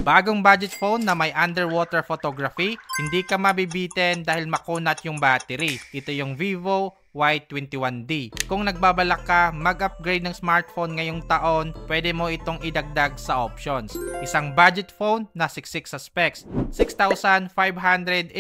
Bagong budget phone na may underwater photography, hindi ka mabibitin dahil makunat yung battery. Ito yung Vivo Y21D. Kung nagbabalak ka mag-upgrade ng smartphone ngayong taon, pwede mo itong idagdag sa options. Isang budget phone na siksik sa specs. 6,500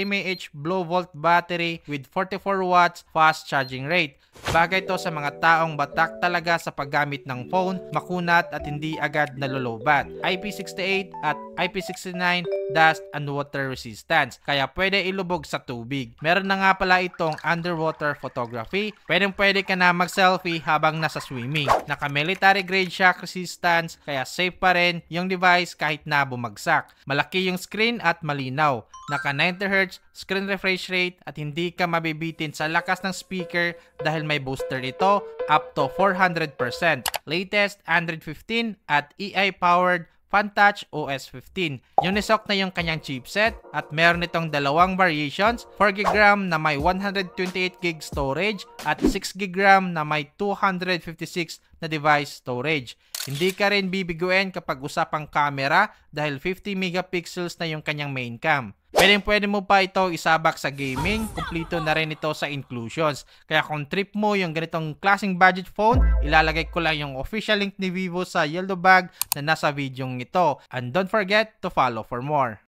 mAh low volt battery with 44 watts fast charging rate. Bagay to sa mga taong batak talaga sa paggamit ng phone, makunat at hindi agad nalolobat. IP68 at IP69 dust and water resistance, kaya pwede ilubog sa tubig. Meron na nga pala itong underwater photography. Pwede ka na mag-selfie habang nasa swimming. Naka military grade shock resistance, kaya safe pa rin yung device kahit na bumagsak. Malaki yung screen at malinaw. Naka 90Hz screen refresh rate at hindi ka mabibitin sa lakas ng speaker dahil may booster ito up to 400%. Latest Android 15 at AI-powered FunTouch OS 15. Unisoc na yung kanyang chipset at meron itong dalawang variations, 4GB RAM na may 128GB storage at 6GB RAM na may 256 na device storage. Hindi ka rin bibiguin kapag usapang camera dahil 50 megapixels na yung kanyang main cam. Pwede mo pa ito isabak sa gaming, kumpleto na rin ito sa inclusions. Kaya kung trip mo yung ganitong klaseng budget phone, ilalagay ko lang yung official link ni Vivo sa yellow bag na nasa video ito. And don't forget to follow for more.